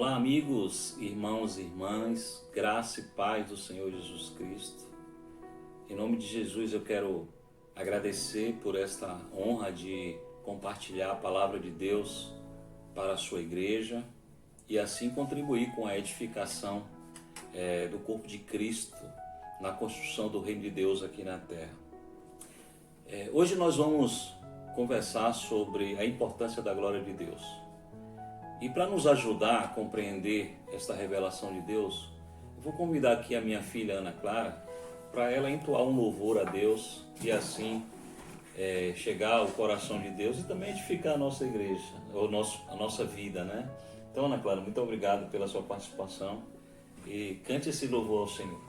Olá, amigos, irmãos e irmãs, graça e paz do Senhor Jesus Cristo. Em nome de Jesus eu quero agradecer por esta honra de compartilhar a palavra de Deus para a sua igreja e assim contribuir com a edificação do corpo de Cristo na construção do reino de Deus aqui na terra. Hoje nós vamos conversar sobre a importância da glória de Deus. E para nos ajudar a compreender esta revelação de Deus, eu vou convidar aqui a minha filha Ana Clara para ela entoar um louvor a Deus e assim chegar ao coração de Deus e também edificar a nossa igreja, a nossa vida, né? Então, Ana Clara, muito obrigado pela sua participação e cante esse louvor ao Senhor.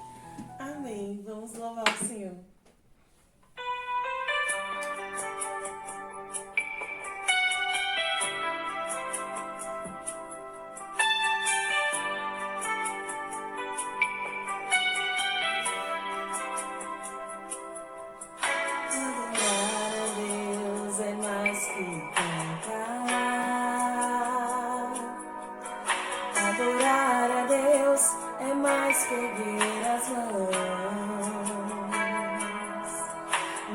Amém. Vamos louvar o Senhor. Adorar a Deus é mais que erguer as mãos.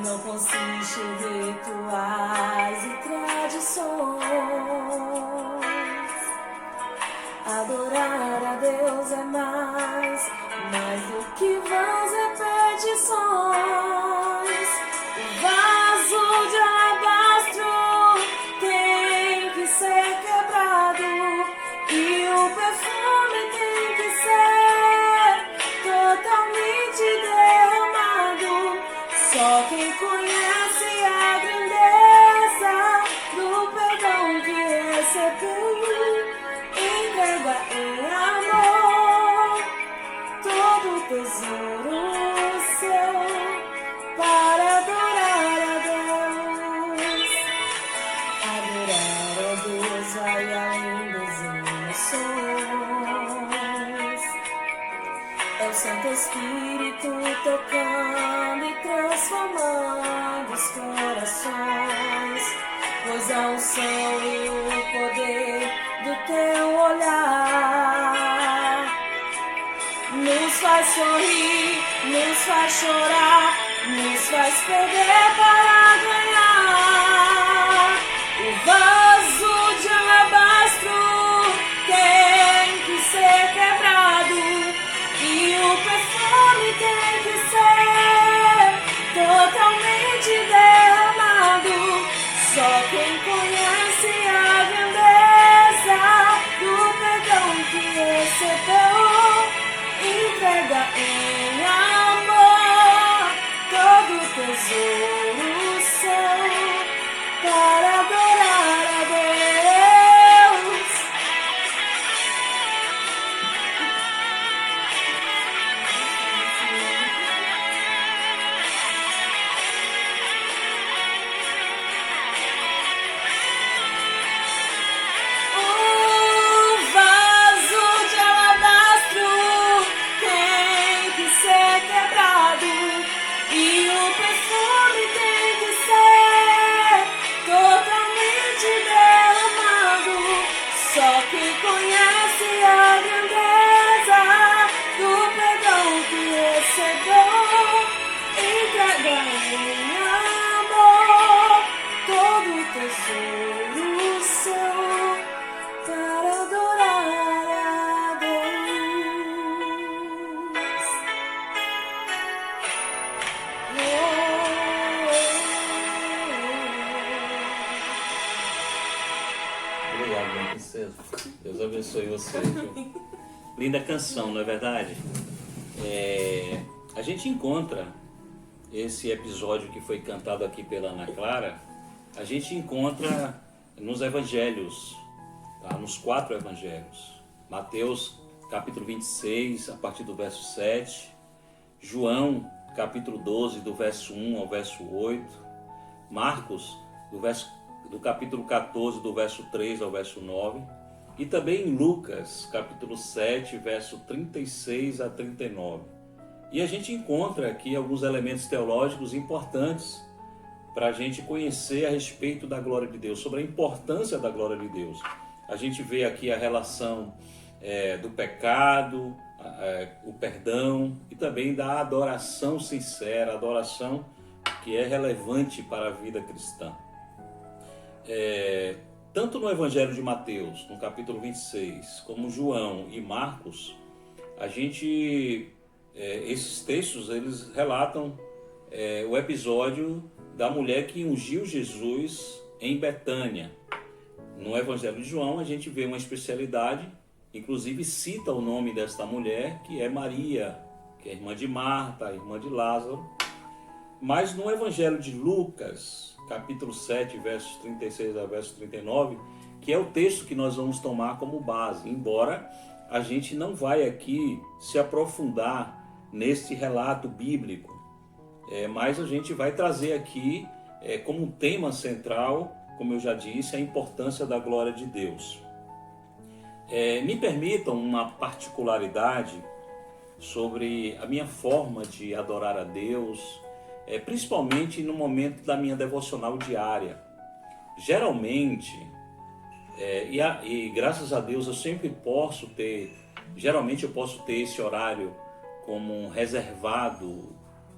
Não consiste em rituais e tradições. Adorar a Deus é mais do que vãs repetições. O vaso de alabastro tem que ser quebrado e o perfume tem que ser totalmente derramado. Só quem conhece a grandeza do perdão que recebeu entrega em amor todo o tesouro seu para adorar a Deus. Adorar a Deus vai além das emoções. É o Santo Espírito tocando e transformando os corações, pois a unção e o poder do teu olhar nos faz sorrir, nos faz chorar, nos faz perder para ganhar. O vaso de alabastro tem que ser quebrado e o perfume tem que ser totalmente derramado. Só quem conhece a grandeza do perdão que recebeu entrega em amor todo o tesouro seu para adorar a Deus. O vaso de alabastro tem que ser quebrado e o perfume tem que ser totalmente derramado. Só quem conhece a grandeza do perdão que recebeu entrega em amor todo o tesouro seu para adorar a Deus. Obrigado, minha princesa. Deus abençoe você. Linda canção, não é verdade? A gente encontra esse episódio que foi cantado aqui pela Ana Clara, a gente encontra nos evangelhos, tá? Nos 4 evangelhos. Mateus, capítulo 26, a partir do verso 7. João, capítulo 12, do verso 1 ao verso 8. Marcos, do capítulo 14, do verso 3 ao verso 9. E também em Lucas, capítulo 7, verso 36 a 39. E a gente encontra aqui alguns elementos teológicos importantes para a gente conhecer a respeito da glória de Deus, sobre a importância da glória de Deus. A gente vê aqui a relação do pecado, o perdão e também da adoração sincera, adoração que é relevante para a vida cristã. Tanto no Evangelho de Mateus, no capítulo 26, como João e Marcos, esses textos eles relatam o episódio da mulher que ungiu Jesus em Betânia. No Evangelho de João a gente vê uma especialidade, inclusive cita o nome desta mulher, que é Maria, que é irmã de Marta, irmã de Lázaro. Mas no Evangelho de Lucas, capítulo 7, versos 36 a verso 39, que é o texto que nós vamos tomar como base, embora a gente não vai aqui se aprofundar neste relato bíblico, mas a gente vai trazer aqui como tema central, como eu já disse, a importância da glória de Deus. Me permitam uma particularidade sobre a minha forma de adorar a Deus, principalmente no momento da minha devocional diária. Geralmente, e graças a Deus eu sempre posso ter, geralmente eu posso ter esse horário como reservado,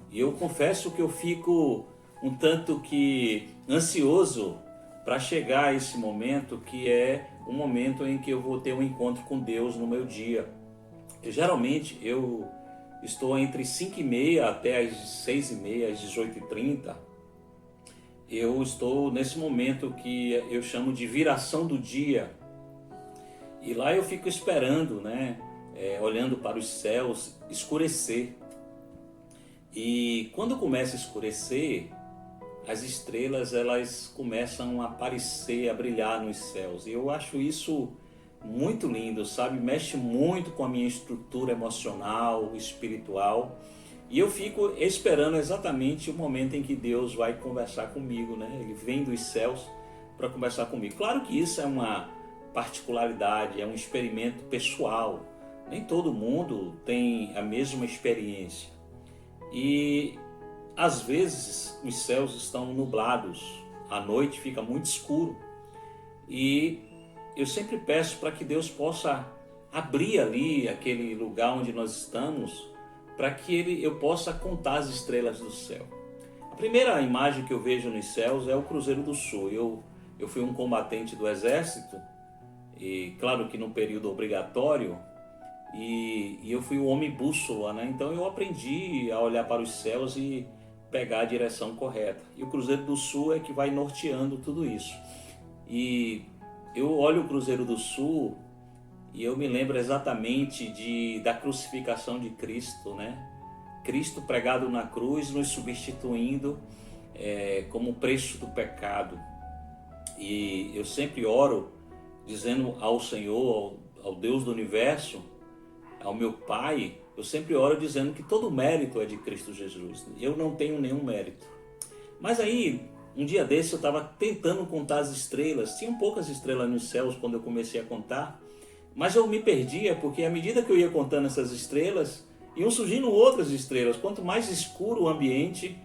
e eu confesso que eu fico um tanto que ansioso para chegar a esse momento, que é o momento em que eu vou ter um encontro com Deus no meu dia. Geralmente eu estou entre 5h30 até as 6h30, às 18h30. Eu estou nesse momento que eu chamo de viração do dia. E lá eu fico esperando, olhando para os céus, escurecer. E quando começa a escurecer, as estrelas elas começam a aparecer, a brilhar nos céus. E eu acho isso muito lindo, sabe? Mexe muito com a minha estrutura emocional, espiritual. E eu fico esperando exatamente o momento em que Deus vai conversar comigo, Ele vem dos céus para conversar comigo. Claro que isso é uma particularidade, é um experimento pessoal. Nem todo mundo tem a mesma experiência. E às vezes os céus estão nublados, à noite fica muito escuro. E eu sempre peço para que Deus possa abrir ali aquele lugar onde nós estamos, para que eu possa contar as estrelas do céu. A primeira imagem que eu vejo nos céus é o Cruzeiro do Sul. Eu fui um combatente do Exército, e claro que no período obrigatório, e eu fui o homem bússola, Então eu aprendi a olhar para os céus e pegar a direção correta. E o Cruzeiro do Sul é que vai norteando tudo isso. E eu olho o Cruzeiro do Sul e eu me lembro exatamente da crucificação de Cristo, Cristo pregado na cruz, nos substituindo como preço do pecado. E eu sempre oro dizendo ao Senhor, ao Deus do Universo, ao meu Pai, eu sempre oro dizendo que todo o mérito é de Cristo Jesus. Eu não tenho nenhum mérito. Mas aí, um dia desse eu estava tentando contar as estrelas. Tinham poucas estrelas nos céus quando eu comecei a contar. Mas eu me perdia porque à medida que eu ia contando essas estrelas, iam surgindo outras estrelas. Quanto mais escuro o ambiente,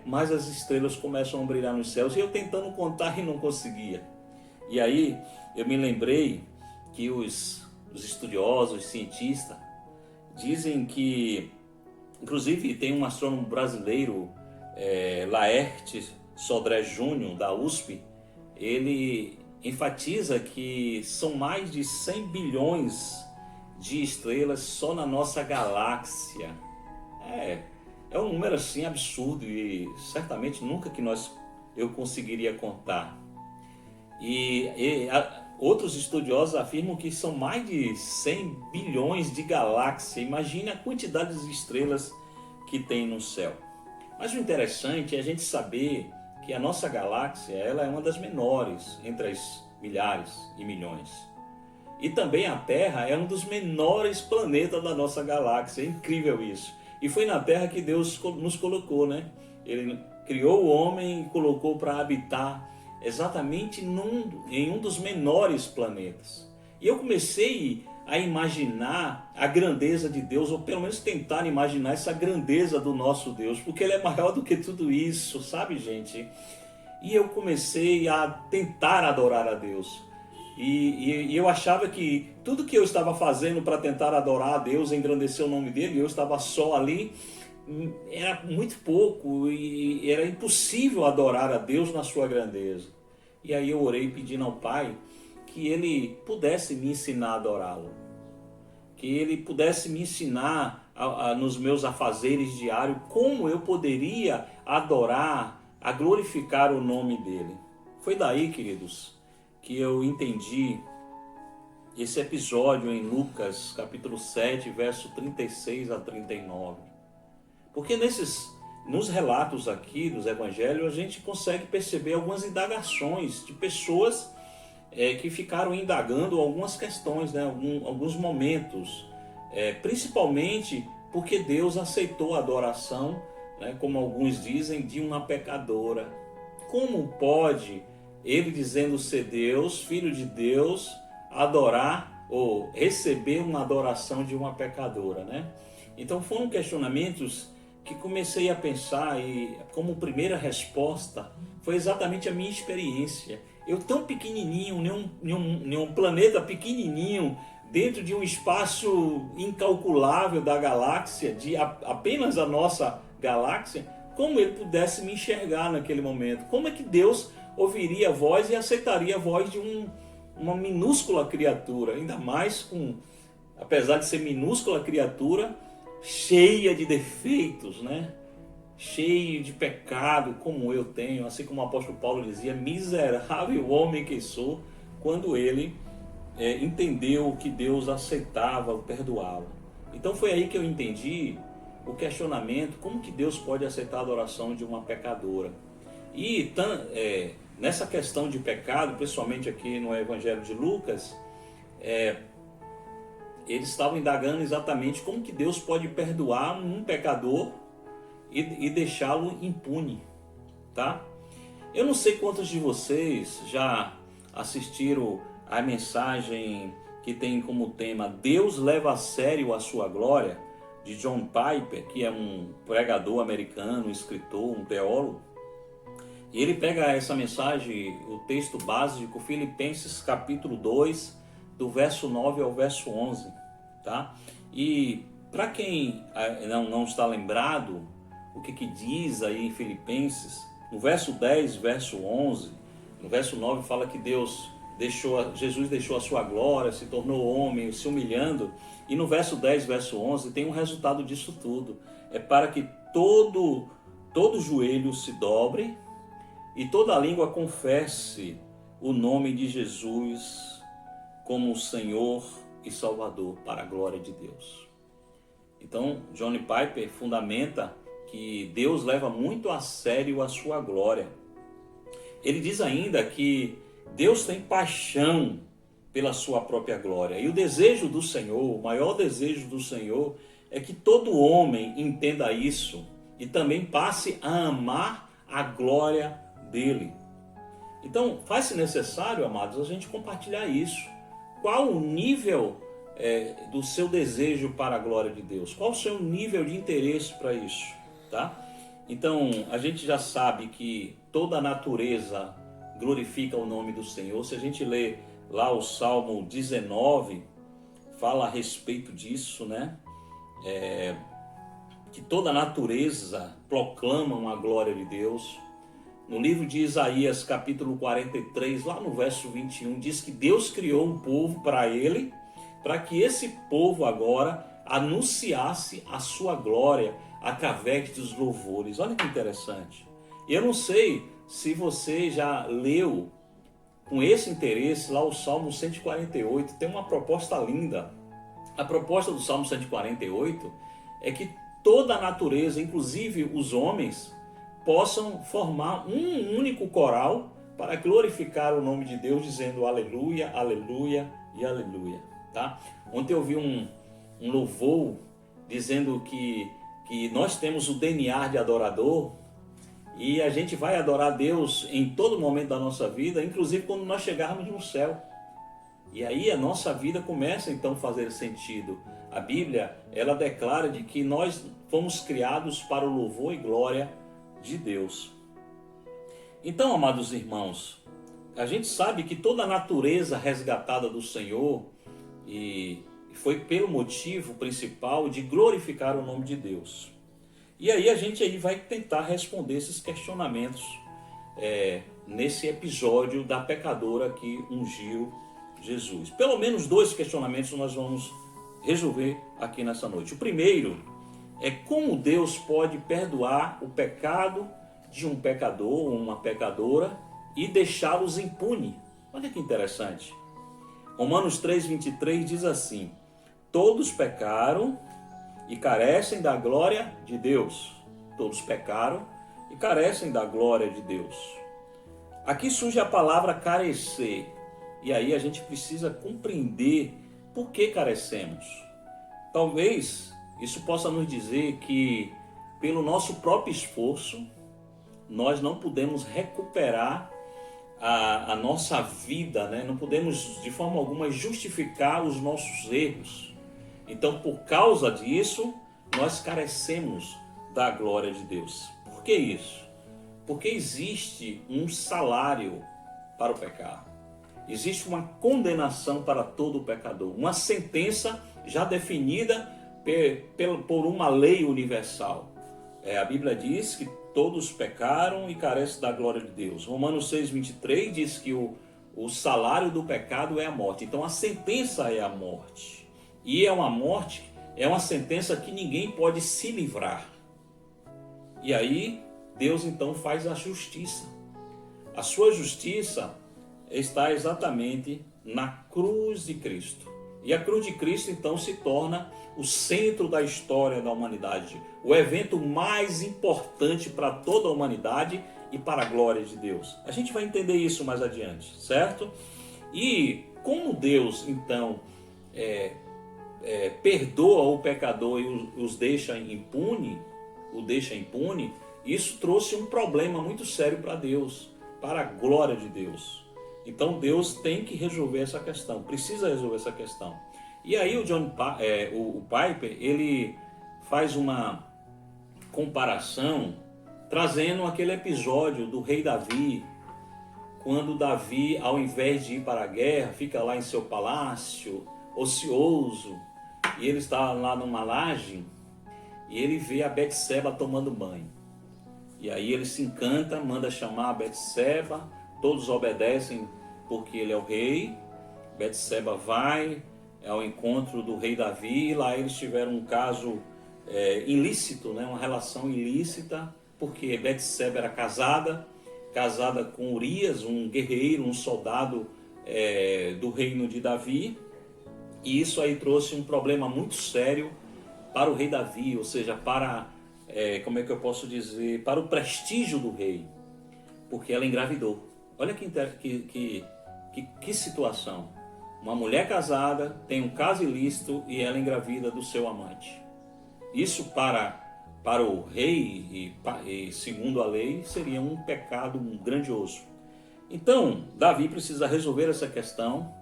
mais as estrelas começam a brilhar nos céus. E eu tentando contar e não conseguia. E aí eu me lembrei que os estudiosos, os cientistas, dizem que, inclusive tem um astrônomo brasileiro, Laerte Sodré Júnior, da USP, ele enfatiza que são mais de 100 bilhões de estrelas só na nossa galáxia. É um número assim absurdo e certamente nunca que eu conseguiria contar. Outros estudiosos afirmam que são mais de 100 bilhões de galáxias. Imagine a quantidade de estrelas que tem no céu. Mas o interessante é a gente saber que a nossa galáxia ela é uma das menores entre as milhares e milhões. E também a Terra é um dos menores planetas da nossa galáxia. É incrível isso. E foi na Terra que Deus nos colocou, Ele criou o homem e colocou para habitar exatamente em um dos menores planetas. E eu comecei a imaginar a grandeza de Deus, ou pelo menos tentar imaginar essa grandeza do nosso Deus, porque Ele é maior do que tudo isso, sabe, gente? E eu comecei a tentar adorar a Deus. E eu achava que tudo que eu estava fazendo para tentar adorar a Deus, engrandecer o nome dele, eu estava só ali, era muito pouco e era impossível adorar a Deus na sua grandeza. E aí eu orei pedindo ao Pai que ele pudesse me ensinar a adorá-lo, que ele pudesse me ensinar nos meus afazeres diários como eu poderia adorar, a glorificar o nome dele. Foi daí, queridos, que eu entendi esse episódio em Lucas capítulo 7, verso 36 a 39. Porque nos relatos aqui dos evangelhos, a gente consegue perceber algumas indagações de pessoas que ficaram indagando algumas questões, né? Alguns momentos, principalmente porque Deus aceitou a adoração, né? Como alguns dizem, de uma pecadora. Como pode ele, dizendo ser Deus, filho de Deus, adorar ou receber uma adoração de uma pecadora, né? Então foram questionamentos que comecei a pensar e como primeira resposta foi exatamente a minha experiência. Eu tão pequenininho, em um planeta pequenininho, dentro de um espaço incalculável da galáxia, de apenas a nossa galáxia, como ele pudesse me enxergar naquele momento? Como é que Deus ouviria a voz e aceitaria a voz de uma minúscula criatura, ainda mais apesar de ser minúscula criatura, cheia de defeitos, né? Cheio de pecado, como eu tenho, assim como o apóstolo Paulo dizia, miserável homem que sou, quando ele entendeu que Deus aceitava, perdoava. Então foi aí que eu entendi o questionamento, como que Deus pode aceitar a adoração de uma pecadora? E nessa questão de pecado, principalmente aqui no Evangelho de Lucas, eles estavam indagando exatamente como que Deus pode perdoar um pecador e deixá-lo impune, tá? Eu não sei quantos de vocês já assistiram a mensagem que tem como tema Deus leva a sério a sua glória, de John Piper, que é um pregador americano, um escritor, um teólogo. E ele pega essa mensagem, o texto básico, Filipenses capítulo 2, do verso 9 ao verso 11, tá? E para quem não está lembrado, o que diz aí em Filipenses, no verso 10, verso 11, no verso 9 fala que Jesus deixou a sua glória, se tornou homem, se humilhando, e no verso 10, verso 11 tem um resultado disso tudo, é para que todo joelho se dobre e toda língua confesse o nome de Jesus como o Senhor e Salvador, para a glória de Deus. Então, John Piper fundamenta que Deus leva muito a sério a sua glória. Ele diz ainda que Deus tem paixão pela sua própria glória. E o desejo do Senhor, o maior desejo do Senhor, é que todo homem entenda isso e também passe a amar a glória dele. Então, faz-se necessário, amados, a gente compartilhar isso. Qual o nível do seu desejo para a glória de Deus? Qual o seu nível de interesse para isso? Tá? Então, a gente já sabe que toda a natureza glorifica o nome do Senhor. Se a gente lê lá o Salmo 19, fala a respeito disso, né? Que toda a natureza proclama a glória de Deus. No livro de Isaías, capítulo 43, lá no verso 21, diz que Deus criou um povo para ele, para que esse povo agora anunciasse a sua glória através dos louvores. Olha que interessante. Eu não sei se você já leu com esse interesse lá o Salmo 148, tem uma proposta linda. A proposta do Salmo 148 é que toda a natureza, inclusive os homens, possam formar um único coral para glorificar o nome de Deus, dizendo aleluia, aleluia e aleluia. Tá? Ontem eu vi um louvor dizendo que nós temos o DNA de adorador e a gente vai adorar Deus em todo momento da nossa vida, inclusive quando nós chegarmos no céu. E aí a nossa vida começa então a fazer sentido. A Bíblia, ela declara de que nós fomos criados para o louvor e glória de Deus. Então, amados irmãos, a gente sabe que toda a natureza resgatada do Senhor e foi pelo motivo principal de glorificar o nome de Deus. E aí a gente aí vai tentar responder esses questionamentos nesse episódio da pecadora que ungiu Jesus. Pelo menos 2 questionamentos nós vamos resolver aqui nessa noite. O primeiro é como Deus pode perdoar o pecado de um pecador ou uma pecadora e deixá-los impune. Olha que interessante. Romanos 3:23 diz assim: todos pecaram e carecem da glória de Deus. Todos pecaram e carecem da glória de Deus. Aqui surge a palavra carecer. E aí a gente precisa compreender por que carecemos. Talvez isso possa nos dizer que pelo nosso próprio esforço nós não podemos recuperar a nossa vida, né? Não podemos de forma alguma justificar os nossos erros. Então, por causa disso, nós carecemos da glória de Deus. Por que isso? Porque existe um salário para o pecado. Existe uma condenação para todo pecador, uma sentença já definida por uma lei universal. A Bíblia diz que todos pecaram e carecem da glória de Deus. Romanos 6:23 diz que o salário do pecado é a morte. Então a sentença é a morte. E é uma morte, é uma sentença que ninguém pode se livrar. E aí Deus então faz a justiça. A sua justiça está exatamente na cruz de Cristo. E a cruz de Cristo então se torna o centro da história da humanidade, o evento mais importante para toda a humanidade e para a glória de Deus. A gente vai entender isso mais adiante, certo? E como Deus então perdoa o pecador e os deixa impune, isso trouxe um problema muito sério para Deus, para a glória de Deus. Então Deus tem que resolver essa questão, precisa resolver essa questão. E aí o Piper, ele faz uma comparação, trazendo aquele episódio do rei Davi, quando Davi, ao invés de ir para a guerra, fica lá em seu palácio, ocioso, e ele está lá numa laje, e ele vê a Betseba tomando banho. E aí ele se encanta, manda chamar a Betseba, todos obedecem porque ele é o rei. Betseba vai ao encontro do rei Davi, e lá eles tiveram um caso ilícito, né? Uma relação ilícita, porque Betseba era casada com Urias, um guerreiro, um soldado do reino de Davi, e isso aí trouxe um problema muito sério para o rei Davi, ou seja, para, como é que eu posso dizer, para o prestígio do rei, porque ela engravidou. Olha que situação. Uma mulher casada tem um caso ilícito e ela engravida do seu amante. Isso para o rei e segundo a lei seria um pecado grandioso. Então Davi precisa resolver essa questão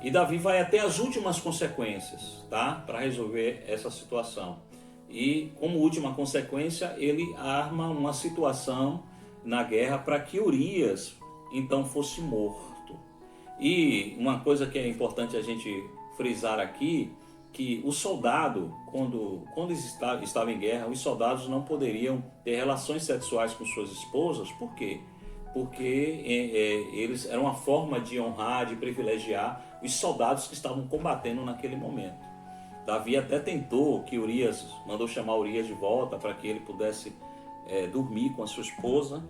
e Davi vai até as últimas consequências, tá? Para resolver essa situação. E como última consequência ele arma uma situação na guerra para que Urias então fosse morto. E uma coisa que é importante a gente frisar aqui, que o soldado, quando estava em guerra, os soldados não poderiam ter relações sexuais com suas esposas. Por quê? Porque eles eram uma forma de honrar, de privilegiar os soldados que estavam combatendo naquele momento. Davi até tentou que Urias, mandou chamar Urias de volta para que ele pudesse dormir com a sua esposa,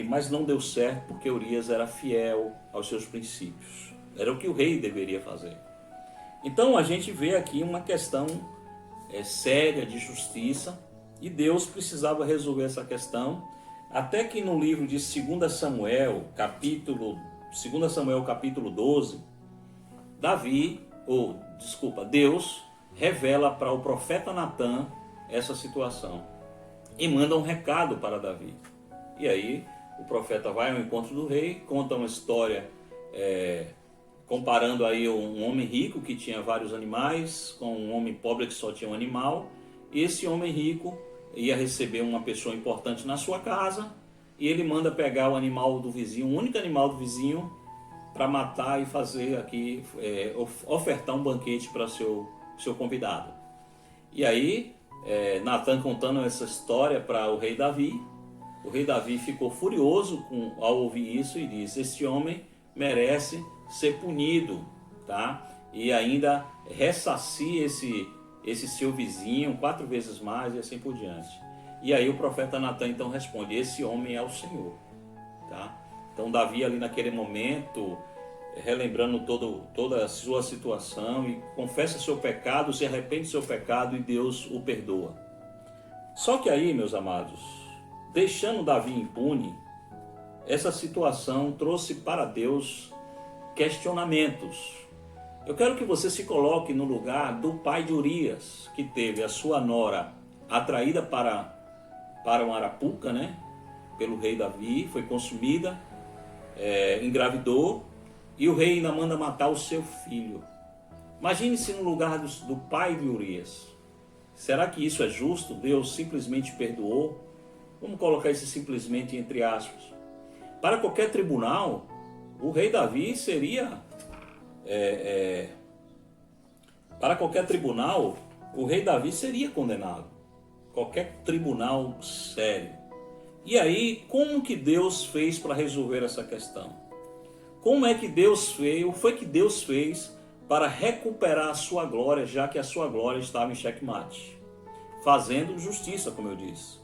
mas não deu certo porque Urias era fiel aos seus princípios. Era o que o rei deveria fazer. Então a gente vê aqui uma questão séria de justiça e Deus precisava resolver essa questão, até que no livro de 2 Samuel capítulo 12, Deus revela para o profeta Natã essa situação e manda um recado para Davi. E aí o profeta vai ao encontro do rei, conta uma história comparando aí um homem rico que tinha vários animais com um homem pobre que só tinha um animal. Esse homem rico ia receber uma pessoa importante na sua casa e ele manda pegar o animal do vizinho, o único animal do vizinho, para matar e fazer aqui, ofertar um banquete para seu convidado. E aí, Natan contando essa história para o rei Davi. O rei Davi ficou furioso ao ouvir isso e disse: este homem merece ser punido, tá? E ainda ressarcir esse seu vizinho 4 vezes mais e assim por diante. E aí o profeta Natan então responde: esse homem é o Senhor, tá? Então Davi ali naquele momento, relembrando toda a sua situação, e confessa seu pecado, se arrepende do seu pecado e Deus o perdoa. Só que aí, meus amados, deixando Davi impune, essa situação trouxe para Deus questionamentos. Eu quero que você se coloque no lugar do pai de Urias, que teve a sua nora atraída para uma arapuca, né? Pelo rei Davi, foi consumida, engravidou, e o rei ainda manda matar o seu filho. Imagine-se no lugar do pai de Urias. Será que isso é justo? Deus simplesmente perdoou? Vamos colocar isso simplesmente entre aspas. Para qualquer tribunal, o rei Davi seria... para qualquer tribunal, o rei Davi seria condenado. Qualquer tribunal sério. E aí, como que Deus fez para resolver essa questão? Como é que Deus fez? O que foi que Deus fez para recuperar a sua glória, já que a sua glória estava em xeque-mate? Fazendo justiça, como eu disse.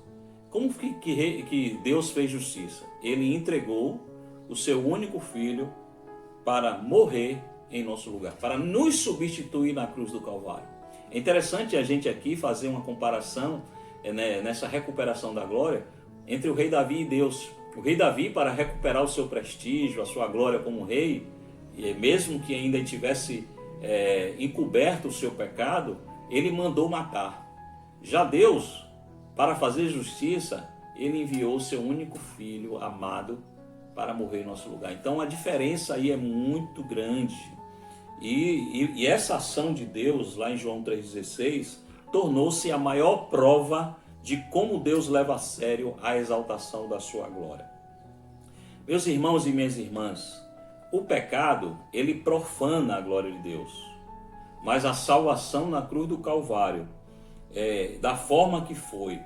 Como que Deus fez justiça? Ele entregou o seu único filho para morrer em nosso lugar, para nos substituir na cruz do Calvário. É interessante a gente aqui fazer uma comparação nessa recuperação da glória entre o rei Davi e Deus. O rei Davi, para recuperar o seu prestígio, a sua glória como rei, e mesmo que ainda tivesse encoberto o seu pecado, ele mandou matar. Já Deus, para fazer justiça, ele enviou o seu único filho amado para morrer em nosso lugar. Então a diferença aí é muito grande. E essa ação de Deus, lá em João 3,16, tornou-se a maior prova de como Deus leva a sério a exaltação da sua glória. Meus irmãos e minhas irmãs, o pecado, ele profana a glória de Deus. Mas a salvação na cruz do Calvário, da forma que foi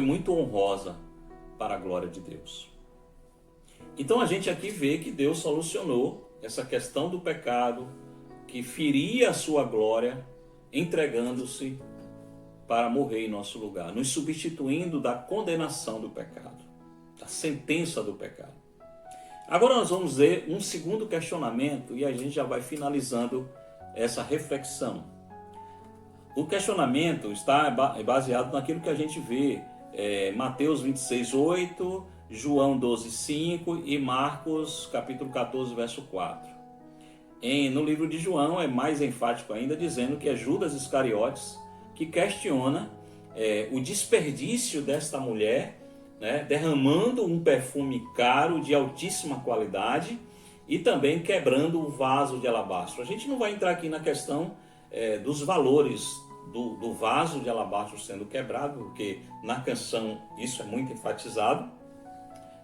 muito honrosa para a glória de Deus. Então a gente aqui vê que Deus solucionou essa questão do pecado, que feria a sua glória, entregando-se para morrer em nosso lugar, nos substituindo da condenação do pecado, da sentença do pecado. Agora nós vamos ver um segundo questionamento e a gente já vai finalizando essa reflexão. O questionamento está baseado naquilo que a gente vê, Mateus 26:8, João 12:5 e Marcos capítulo 14, verso 4. No livro de João é mais enfático ainda, dizendo que é Judas Iscariotes que questiona o desperdício desta mulher, né, derramando um perfume caro de altíssima qualidade e também quebrando o vaso de alabastro. A gente não vai entrar aqui na questão dos valores do vaso de alabastro sendo quebrado, porque na canção isso é muito enfatizado,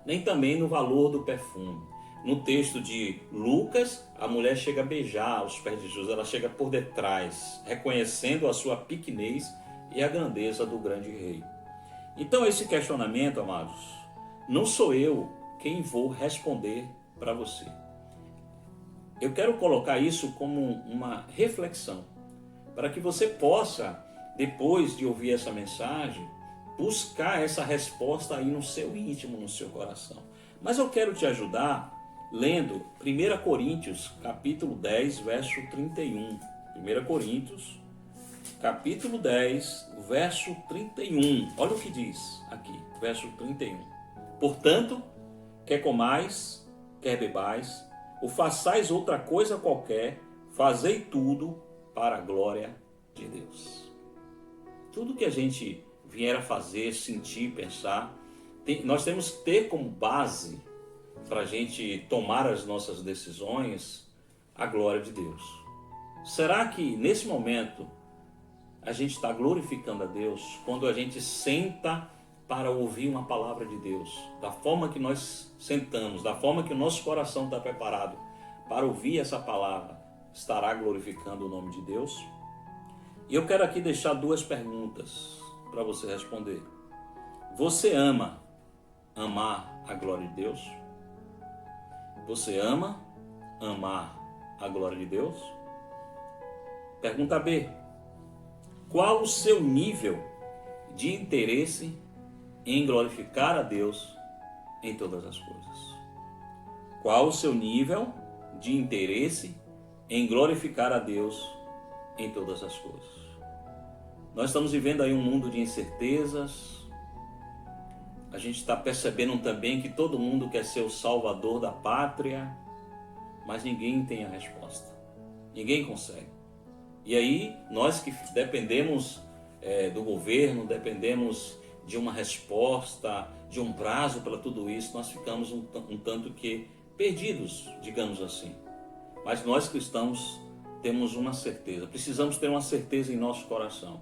nem também no valor do perfume. No texto de Lucas, a mulher chega a beijar os pés de Jesus, ela chega por detrás, reconhecendo a sua pequenez e a grandeza do grande rei. Então esse questionamento, amados, não sou eu quem vou responder para você. Eu quero colocar isso como uma reflexão, para que você possa, depois de ouvir essa mensagem, buscar essa resposta aí no seu íntimo, no seu coração. Mas eu quero te ajudar lendo 1 Coríntios, capítulo 10, verso 31. 1 Coríntios, capítulo 10, verso 31. Olha o que diz aqui, verso 31. Portanto, quer comais, quer bebais, ou façais outra coisa qualquer, fazei tudo para a glória de Deus. Tudo que a gente vier a fazer, sentir, pensar, nós temos que ter como base para a gente tomar as nossas decisões a glória de Deus. Será que nesse momento a gente está glorificando a Deus quando a gente senta para ouvir uma palavra de Deus, da forma que nós sentamos, da forma que o nosso coração está preparado para ouvir essa palavra, estará glorificando o nome de Deus? E eu quero aqui deixar duas perguntas para você responder. Você ama amar a glória de Deus? Você ama amar a glória de Deus? Pergunta B. Qual o seu nível de interesse em glorificar a Deus em todas as coisas? Qual o seu nível de interesse em glorificar a Deus em todas as coisas? Nós estamos vivendo aí um mundo de incertezas. A gente está percebendo também que todo mundo quer ser o salvador da pátria, mas ninguém tem a resposta. Ninguém consegue. E aí, nós que dependemos do governo, dependemos de uma resposta, de um prazo para tudo isso, nós ficamos um tanto que perdidos, digamos assim. Mas nós cristãos temos uma certeza, precisamos ter uma certeza em nosso coração.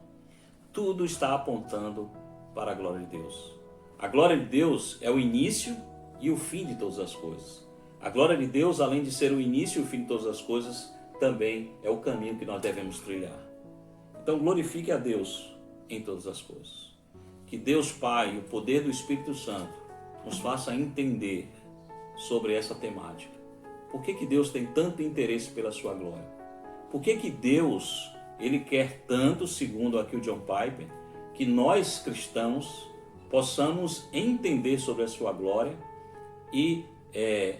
Tudo está apontando para a glória de Deus. A glória de Deus é o início e o fim de todas as coisas. A glória de Deus, além de ser o início e o fim de todas as coisas, também é o caminho que nós devemos trilhar. Então glorifique a Deus em todas as coisas. Que Deus Pai e o poder do Espírito Santo nos faça entender sobre essa temática. Por que Deus tem tanto interesse pela sua glória? Por que Deus, Ele quer tanto, segundo aqui o John Piper, que nós cristãos possamos entender sobre a sua glória e,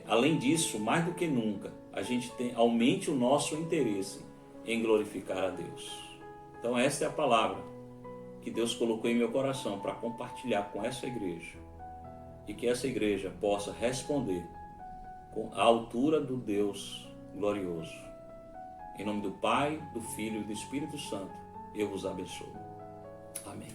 além disso, mais do que nunca, a gente aumente o nosso interesse em glorificar a Deus. Então essa é a palavra que Deus colocou em meu coração para compartilhar com essa igreja e que essa igreja possa responder com a altura do Deus glorioso. Em nome do Pai, do Filho e do Espírito Santo, eu vos abençoo. Amém.